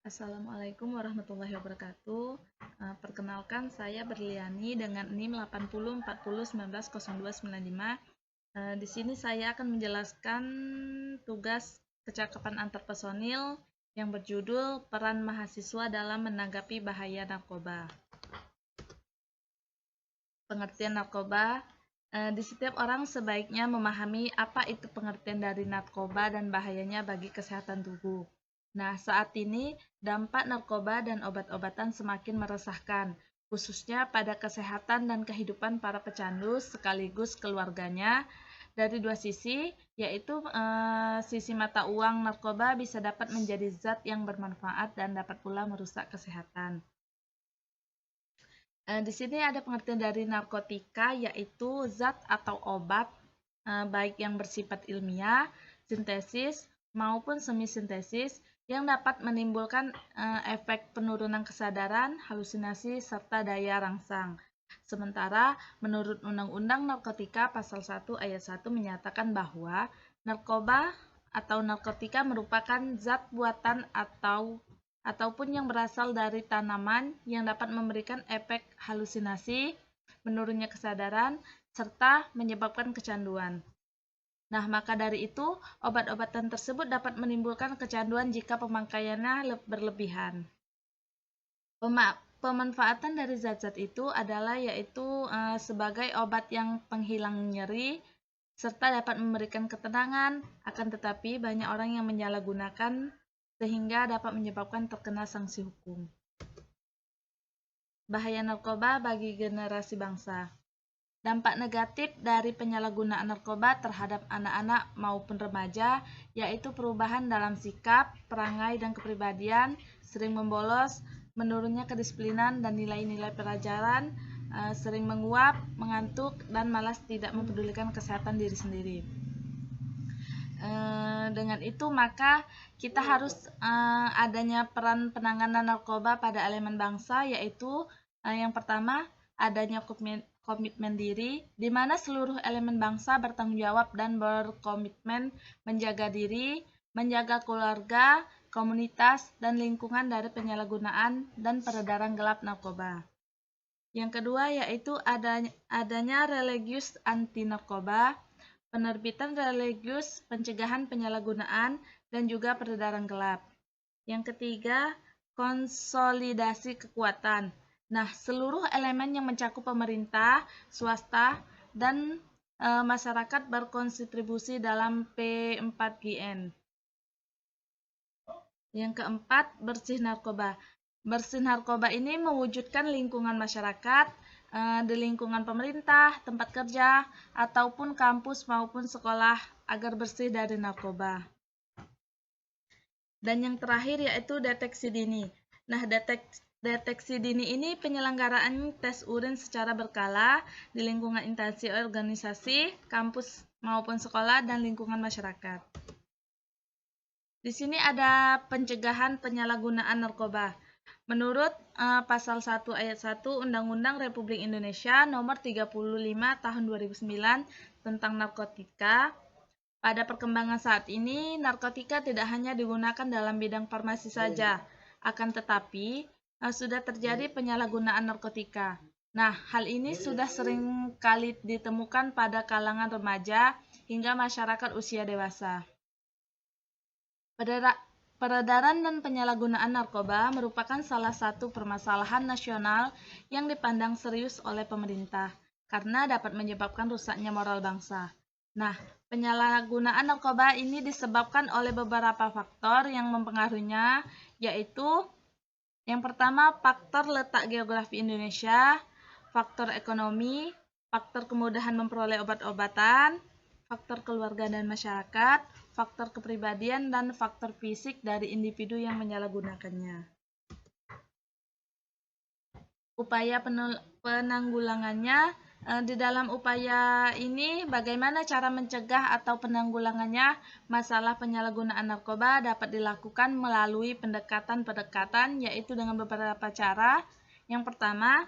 Assalamualaikum warahmatullahi wabarakatuh. Perkenalkan, saya Berliani dengan NIM 8040190295. Di sini saya akan menjelaskan tugas kecakapan antar personil yang berjudul Peran Mahasiswa dalam Menanggapi Bahaya Narkoba. Pengertian narkoba. Di setiap orang sebaiknya memahami apa itu pengertian dari narkoba dan bahayanya bagi kesehatan tubuh. Nah, saat ini dampak narkoba dan obat-obatan semakin meresahkan, khususnya pada kesehatan dan kehidupan para pecandu sekaligus keluarganya. Dari dua sisi, yaitu sisi mata uang narkoba bisa dapat menjadi zat yang bermanfaat dan dapat pula merusak kesehatan. Di sini ada pengertian dari narkotika, yaitu zat atau obat baik yang bersifat ilmiah, sintesis, maupun semi-sintesis yang dapat menimbulkan efek penurunan kesadaran, halusinasi, serta daya rangsang. Sementara menurut Undang-Undang Narkotika Pasal 1 Ayat 1 menyatakan bahwa narkoba atau narkotika merupakan zat buatan ataupun yang berasal dari tanaman yang dapat memberikan efek halusinasi, menurunnya kesadaran, serta menyebabkan kecanduan. Nah, maka dari itu, obat-obatan tersebut dapat menimbulkan kecanduan jika pemakaiannya berlebihan. Pemanfaatan dari zat-zat itu adalah yaitu sebagai obat yang penghilang nyeri, serta dapat memberikan ketenangan, akan tetapi banyak orang yang menyalahgunakan sehingga dapat menyebabkan terkena sanksi hukum. Bahaya narkoba bagi generasi bangsa. Dampak negatif dari penyalahgunaan narkoba terhadap anak-anak maupun remaja, yaitu perubahan dalam sikap, perangai, dan kepribadian, sering membolos, menurunnya kedisiplinan dan nilai-nilai pelajaran, sering menguap, mengantuk, dan malas tidak mempedulikan kesehatan diri sendiri. Dengan itu maka kita harus adanya peran penanganan narkoba pada elemen bangsa, yaitu yang pertama adanya komitmen diri, di mana seluruh elemen bangsa bertanggung jawab dan berkomitmen menjaga diri, menjaga keluarga, komunitas, dan lingkungan dari penyalahgunaan dan peredaran gelap narkoba. Yang kedua yaitu adanya religius anti narkoba, penerbitan religius pencegahan penyalahgunaan dan juga peredaran gelap. Yang ketiga, konsolidasi kekuatan. Nah, seluruh elemen yang mencakup pemerintah, swasta, dan masyarakat berkontribusi dalam P4GN. Yang keempat, bersih narkoba. Bersih narkoba ini mewujudkan lingkungan masyarakat, di lingkungan pemerintah, tempat kerja, ataupun kampus maupun sekolah agar bersih dari narkoba. Dan yang terakhir yaitu deteksi dini. Nah, deteksi dini ini penyelenggaraan tes urin secara berkala di lingkungan instansi organisasi, kampus maupun sekolah, dan lingkungan masyarakat. Di sini ada pencegahan penyalahgunaan narkoba. Menurut Pasal 1 Ayat 1 Undang-Undang Republik Indonesia Nomor 35 Tahun 2009 tentang narkotika, pada perkembangan saat ini, narkotika tidak hanya digunakan dalam bidang farmasi saja, akan tetapi sudah terjadi penyalahgunaan narkotika. Nah, hal ini sudah sering kali ditemukan pada kalangan remaja hingga masyarakat usia dewasa. Peredaran dan penyalahgunaan narkoba merupakan salah satu permasalahan nasional yang dipandang serius oleh pemerintah, karena dapat menyebabkan rusaknya moral bangsa. Nah, penyalahgunaan narkoba ini disebabkan oleh beberapa faktor yang mempengaruhinya, yaitu yang pertama, faktor letak geografi Indonesia, faktor ekonomi, faktor kemudahan memperoleh obat-obatan, faktor keluarga dan masyarakat, faktor kepribadian, dan faktor fisik dari individu yang menyalahgunakannya. Upaya penanggulangannya, di dalam upaya ini bagaimana cara mencegah atau penanggulangannya masalah penyalahgunaan narkoba dapat dilakukan melalui pendekatan-pendekatan, yaitu dengan beberapa cara. Yang pertama,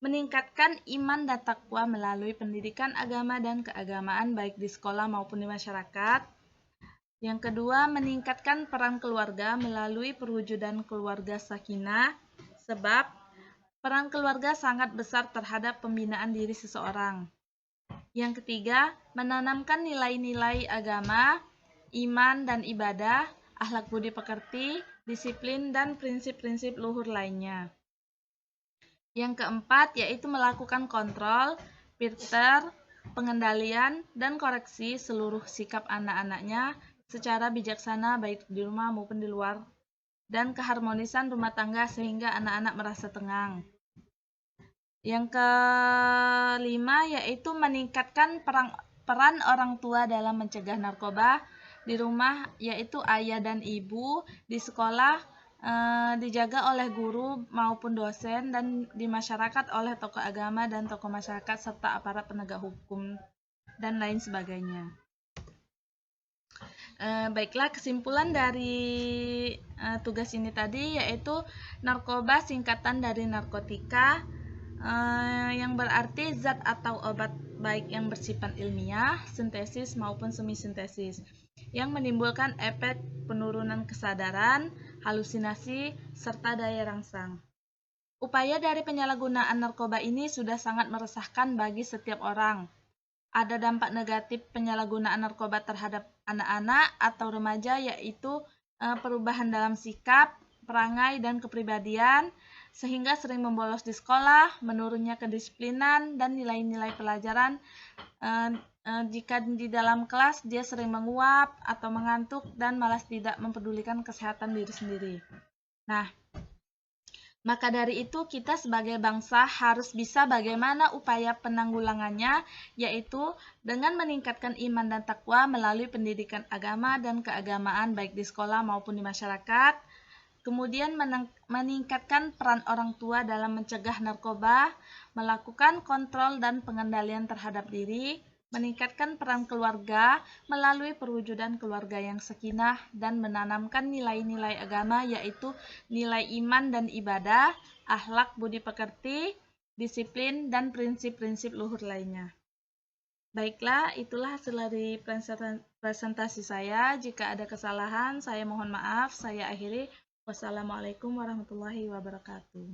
meningkatkan iman dan takwa melalui pendidikan agama dan keagamaan baik di sekolah maupun di masyarakat. Yang kedua, meningkatkan peran keluarga melalui perwujudan keluarga sakinah, sebab peran keluarga sangat besar terhadap pembinaan diri seseorang. Yang ketiga, menanamkan nilai-nilai agama, iman dan ibadah, akhlak budi pekerti, disiplin, dan prinsip-prinsip luhur lainnya. Yang keempat, yaitu melakukan kontrol, filter, pengendalian, dan koreksi seluruh sikap anak-anaknya secara bijaksana baik di rumah maupun di luar, dan keharmonisan rumah tangga sehingga anak-anak merasa tenang. Yang kelima, yaitu meningkatkan peran orang tua dalam mencegah narkoba di rumah, yaitu ayah dan ibu, di sekolah dijaga oleh guru maupun dosen, dan di masyarakat oleh tokoh agama dan tokoh masyarakat serta aparat penegak hukum dan lain sebagainya. Baiklah, kesimpulan dari tugas ini tadi yaitu narkoba singkatan dari narkotika, yang berarti zat atau obat baik yang bersifat ilmiah, sintesis maupun semi-sintesis, yang menimbulkan efek penurunan kesadaran, halusinasi, serta daya rangsang. Upaya dari penyalahgunaan narkoba ini sudah sangat meresahkan bagi setiap orang. Ada dampak negatif penyalahgunaan narkoba terhadap anak-anak atau remaja, yaitu perubahan dalam sikap, perangai, dan kepribadian, sehingga sering membolos di sekolah, menurunnya kedisiplinan dan nilai-nilai pelajaran. Jika di dalam kelas dia sering menguap atau mengantuk dan malas tidak mempedulikan kesehatan diri sendiri. Nah, maka dari itu kita sebagai bangsa harus bisa bagaimana upaya penanggulangannya, yaitu dengan meningkatkan iman dan takwa melalui pendidikan agama dan keagamaan baik di sekolah maupun di masyarakat. Kemudian meningkatkan peran orang tua dalam mencegah narkoba, melakukan kontrol dan pengendalian terhadap diri, meningkatkan peran keluarga melalui perwujudan keluarga yang sakinah, dan menanamkan nilai-nilai agama yaitu nilai iman dan ibadah, akhlak budi pekerti, disiplin, dan prinsip-prinsip luhur lainnya. Baiklah, itulah hasil dari presentasi saya. Jika ada kesalahan, saya mohon maaf. Saya akhiri. Wassalamualaikum warahmatullahi wabarakatuh.